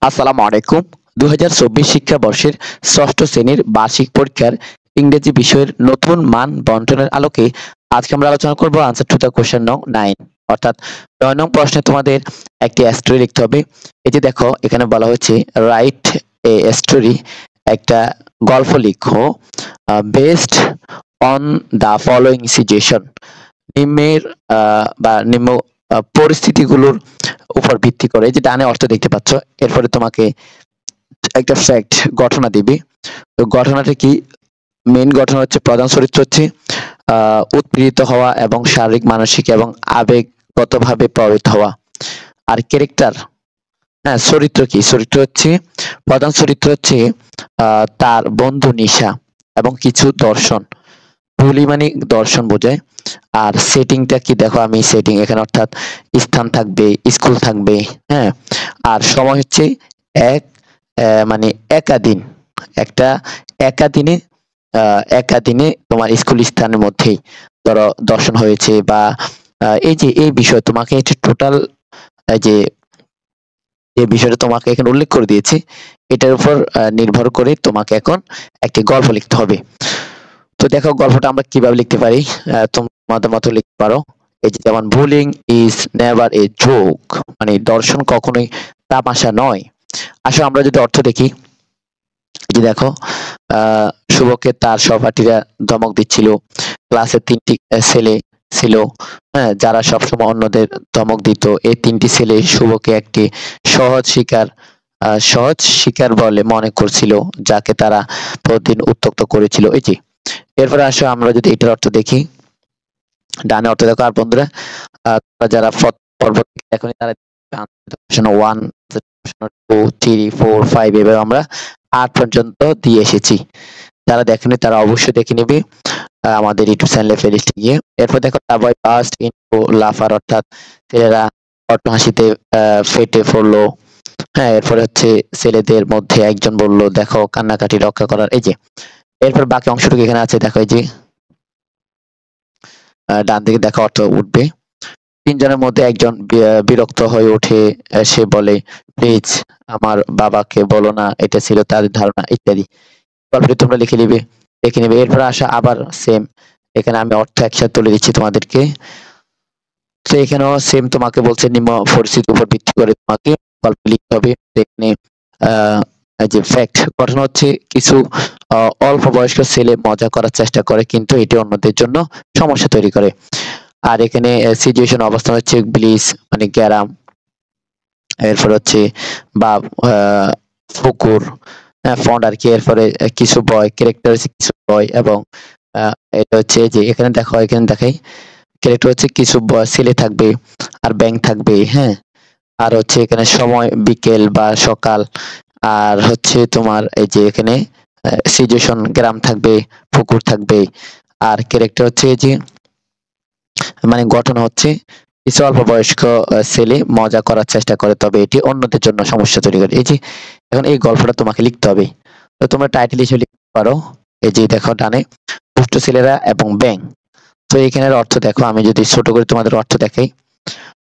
আসসালামু আলাইকুম। ২০২৪ শিক্ষাবর্ষের ষষ্ঠ শ্রেণীর বার্ষিক পরীক্ষার ইংরেজি বিষয়ের নতুন মান বন্টনের আলোকে আজকে আমরা আলোচনা করব আনসার টু দ্য কোয়েশ্চেন নং 9, অর্থাৎ ৯ নং প্রশ্নে তোমাদের একটি স্টোরি লিখতে হবে। এই যে দেখো এখানে বলা হচ্ছে রাইট এ স্টোরি, একটা গল্প লিখো based on the following situation, নিম্নের বা নিম্ন পরিস্থিতিগুলোর উপর ভিত্তি করে। যে ডানে অর্থ দেখতে পাচ্ছ, এরপরে তোমাকে একটা ফ্যাক্ট ঘটনা দিবে। তো ঘটনাটা কি? মেইন ঘটনা হচ্ছে প্রধান চরিত্র হচ্ছে উৎপীড়িত হওয়া এবং শারীরিক, মানসিক এবং আবেগগতভাবে প্রভাবিত হওয়া। আর ক্যারেক্টার, হ্যাঁ চরিত্র কি? চরিত্র হচ্ছে প্রধান চরিত্র হচ্ছে তার বন্ধু নিশা এবং কিছু দর্শন। বুলি মানে দর্শন বোঝায়। আর সেটিংটা কি দেখো, আমি সেটিং এখানে অর্থাৎ স্থান থাকবে, স্কুল থাকবে, হ্যাঁ। আর সময় হচ্ছে এক মানে একাদিন, একটা একাদিনে একাদিনে তোমার স্কুল স্থানের মধ্যেই ধরো দর্শন হয়েছে বা এই যে এই বিষয় তোমাকে টোটাল যে যে বিষয়টা তোমাকে এখানে উল্লেখ করে দিয়েছি, এটার উপর নির্ভর করে তোমাকে এখন একটি গল্প লিখতে হবে। তো দেখো গল্পটা আমরা কিভাবে লিখতে পারি, তোমাদের মতো লিখতে পারো। এই যে যেমন bullying is never a joke, মানে দর্শন কখনোই তামাশা নয়। আসলে আমরা যদি অর্থ দেখি, যে দেখো শুভকে তার সহপাঠীরা ধমক দিচ্ছিল। ক্লাসে ৩টি ছেলে ছিল, হ্যাঁ, যারা সবসময় অন্যদের ধমক দিত। এই ৩টি ছেলে শুভকে একটি সহজ শিকার সহজ শিকার বলে মনে করছিল, যাকে তারা প্রতিদিন উত্ত্যক্ত করেছিল। এই যে এরপরে আসো আমরা যদি এটার অর্থ দেখি, ডানে অর্থ দেখো। আর বন্ধুরা যারা পর্ব দেখো তারা 1 2 3 4 5 এভাবে আমরা 8 পর্যন্ত দিয়ে এসেছি। যারা দেখেনি তারা অবশ্যই দেখে নেবে আমাদের ইউটিউব চ্যানেলে প্লেলিস্টে গিয়ে। এরপর দেখো the boy burst into Lafarge, অর্থাৎ ছেলেরা হাসিতে ফেটে পড়লো। হ্যাঁ, এরপরে হচ্ছে ছেলেদের মধ্যে একজন বলল দেখো কান্নাকাটি রক্ষা করার। এই যে এরপর বাকি অংশটুকু এখানে আছে দেখো, এই যে ডান দিকে দেখো অর্থ উঠবে। ৩ জনের মধ্যে একজন বিরক্ত হয়ে ওঠে, সে বলে প্লিজ আমার বাবাকে বলো না এটা ছিল তাদের ধারণা, ইত্যাদি। গল্পটি তোমরা লিখে নিবে, দেখে নিবে। এরপর আসা আবার সেম, এখানে আমি অর্থ একসাথে তুলে দিচ্ছি তোমাদেরকে। তো এখানেও সেম তোমাকে বলছে নিম্ন পরিস্থিতির উপর ভিত্তি করে তোমাকে গল্প লিখতে হবে। এখানে যে ফ্যাক্ট, ঘটনা হচ্ছে কিছু অল্প বয়স্ক ছেলে মজা করার চেষ্টা করে, কিন্তু এটি অন্যদের জন্য সমস্যা তৈরি করে। আর এখানে সিচুয়েশন, অবস্থান হচ্ছে ব্লিজ মানে গ্যারাম, এরপর হচ্ছে বা পুকুর, ফন্ড আর কি। এরপরে কিছু বয়, ক্যারেক্টার হচ্ছে কিছু বয়, এবং এটা হচ্ছে যে এখানে দেখো, এখানে দেখাই ক্যারেক্টার হচ্ছে কিছু ছেলে থাকবে আর ব্যাংক থাকবে, হ্যাঁ। আর হচ্ছে এখানে সময় বিকেল বা সকাল। আর হচ্ছে তোমার এই যে এখানে সিচুয়েশন গ্রাম থাকবে, পুকুর থাকবে। আর ক্যারেক্টার হচ্ছে যে মানে ঘটনা হচ্ছে কিছু অল্প বয়স্ক ছেলে মজা করার চেষ্টা করে, তবে এটি অন্যদের জন্য সমস্যা তৈরি করে। এই যে এখন এই গল্পটা তোমাকে লিখতে হবে। তো তোমরা টাইটেল হিসেবে লিখতে পারো, এই যে দেখো ডানে দুষ্ট ছেলেরা এবং ব্যাঙ। তো এখানের অর্থ দেখো, আমি যদি ছোট করে তোমাদের অর্থ দেখাই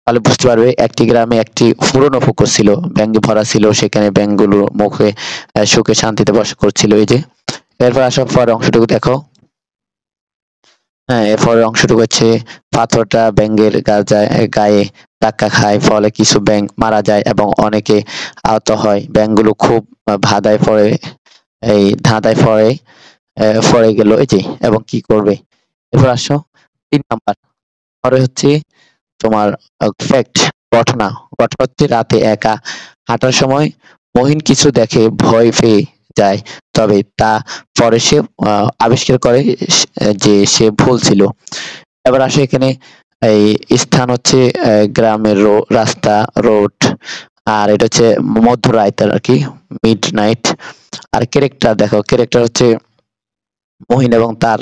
তাহলে বুঝতে পারবে। একটি গ্রামে একটি পুরনো পুকুর ছিল, ব্যাঙে ভরা ছিল, সেখানে ব্যাঙগুলো মুখে সুখে শান্তিতে বসবাস করছিল। এই যে এরপর আসার পর অংশটুকু দেখো, হ্যাঁ, এরপরের অংশটুকু হচ্ছে পাথরটা ব্যাঙের গায়ে ধাক্কা খায়, ফলে কিছু ব্যাঙ মারা যায় এবং অনেকে আহত হয়। ব্যাঙগুলো খুব ধাঁধায় পড়ে, এই ধাঁধায় পড়ে গেল। এই যে এবং কি করবে। এরপর আসো ৩ নাম্বার, পরে হচ্ছে তোমার ফ্যাক্ট, ঘটনা। ঘটনা হচ্ছে রাতে একা হাঁটার সময় মহিন কিছু দেখে ভয় পেয়ে যায়, তবে তা পরে সে আবিষ্কার করে যে সে ভুল ছিল। এবার আসে এখানে এই স্থান হচ্ছে গ্রামের রাস্তা, রোড। আর এটা হচ্ছে মধ্যরাত আর কি, মিড নাইট। আর ক্যারেক্টার দেখো, ক্যারেক্টার হচ্ছে মহিন এবং তার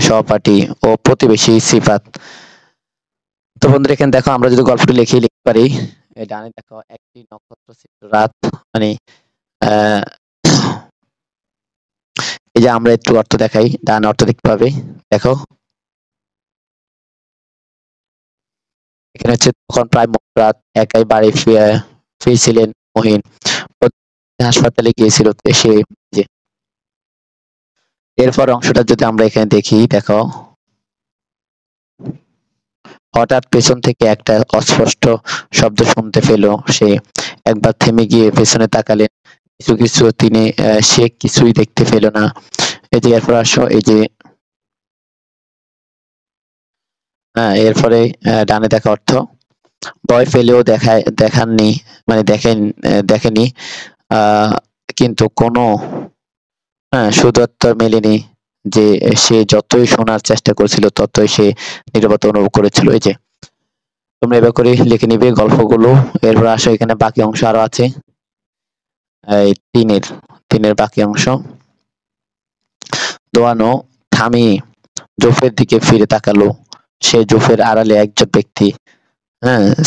সহপাঠী ও প্রতিবেশী সিফাত। তো বন্ধুরা এখানে দেখো আমরা যদি গল্পটি লিখতে পারি, ডানে দেখো একটি নক্ষত্র ছিল রাত, মানে আহ এই যে আমরা একটু অর্থ দেখাই, ডান অর্থ দেখতে পাবে। দেখো এখানে হচ্ছে তখন প্রায় মধ্যরাত, একাই বাড়ি ফিরছিলেন মহিন হাসপাতালে গিয়েছিল সে যে এরপর অংশটা যদি আমরা এখানে দেখি, দেখো হঠাৎ পেছন থেকে একটা অস্পষ্ট শব্দ শুনতে পেল সে। একবার থেমে গিয়ে পেছনে তাকালেন। কিছু কিছু তিনি সে কিছুই দেখতে পেল না। এই যে এরপর আসো, এই যে এরপরে ডানে দেখা অর্থ ভয় পেলেও দেখাননি, মানে দেখেনি, আহ কিন্তু কোনো সুদুত্তর মেলেনি। যে সে যতই শোনার চেষ্টা করছিল ততই সে নীরবতা অনুভব করেছিল। এই যে তোমরা এবার করে লিখে নিবে গল্পগুলো। এরপর আসো, এখানে বাকি অংশ আরো আছে। এই তিনের বাকি অংশ। দোয়ানো থামিয়ে জোফের দিকে ফিরে তাকালো। সে জোফের আড়ালে একজন ব্যক্তি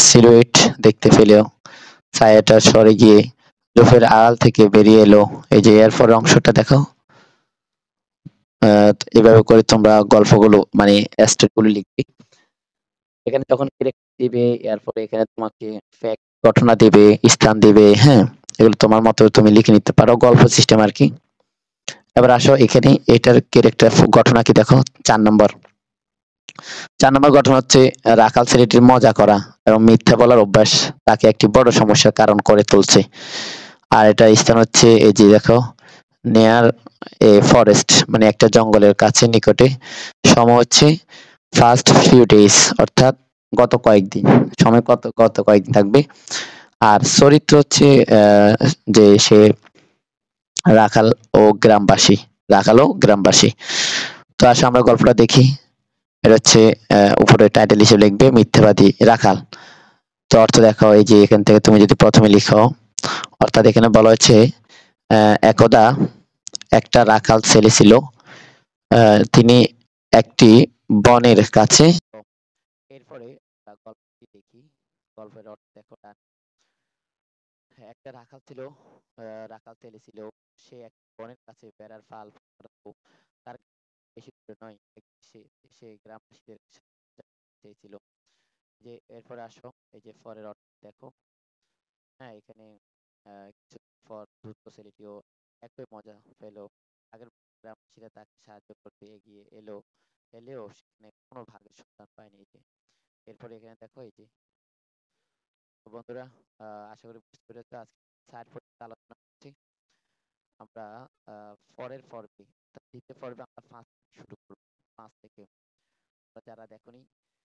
সিলুয়েট দেখতে পেল। ছায়াটা সরে গিয়ে জোফের আড়াল থেকে বেরিয়ে এলো। এই যে এরপর অংশটা দেখো। এভাবে করে তোমরা গল্পগুলো মানে স্টোরিগুলো লিখবে। এখানে যখন ক্যারেক্টার দিবে, এরপরে এখানে তোমাকে ফ্যাক্ট ঘটনা দিবে, স্থান দিবে, হ্যাঁ, এগুলো তোমার মতো তুমি লিখে নিতে পারো, গল্প সিস্টেম আর কি। এবার আসো, এখানে এটার ক্যারেক্টার ঘটনা কি দেখো। 4 নম্বর ঘটনা হচ্ছে রাখাল ছেলেটির মজা করা এবং মিথ্যা বলার অভ্যাস তাকে একটি বড় সমস্যার কারণ করে তুলছে। আর এটা স্থান হচ্ছে এই যে দেখো, নেয়ার এ ফরেস্ট, মানে একটা জঙ্গলের কাছে নিকটে। সময় হচ্ছে ফার্স্ট ফিউ ডেজ, অর্থাৎ গত কয়েকদিন। সময় গত কয়েকদিন থাকবে। আর চরিত্র হচ্ছে যে সে রাখাল ও গ্রামবাসী। তো আসো আমরা গল্পটা দেখি। এটা হচ্ছে উপরে টাইটেল হিসেবে লিখবে মিথ্যাবাদী রাখাল। তো অর্থ দেখো, এই যে এখান থেকে তুমি যদি প্রথমে লিখো, অর্থাৎ এখানে বলা হচ্ছে একদা একটা রাখাল ছেলে ছিল। তিনি একটি বনের কাছে। এরপরে গল্পটি দেখি। গল্পের অর্থ দেখো। একটা রাখাল ছিল, রাখাল ছেলে ছিল। সে এক বনের কাছে বেড়ার ফাল ফালাতো। তার বেশি দূরে নয়, সে সে গ্রামবাসীদের চেয়েছিল। যে এরপরে আসো, এই যে পরের অর্থ দেখো। এখানে কিছুদিন পর দ্রুত ছেলেটিও একই মজা পেল। আগের গ্রামবাসীরা তাকে সাহায্য করতে এগিয়ে এলেও সেখানে কোনো ভাগের সন্ধান পায়নি। এই যে এরপরে এখানে দেখো, এই যে তো বন্ধুরা, আশা করি বুঝতে পেরেছো। আজকে সাইড পর্যন্ত আলোচনা করছি। আমরা পরের পর্বে, দ্বিতীয় পর্বে আমরা 5 শুরু করবো। 5 থেকে যারা দেখোনি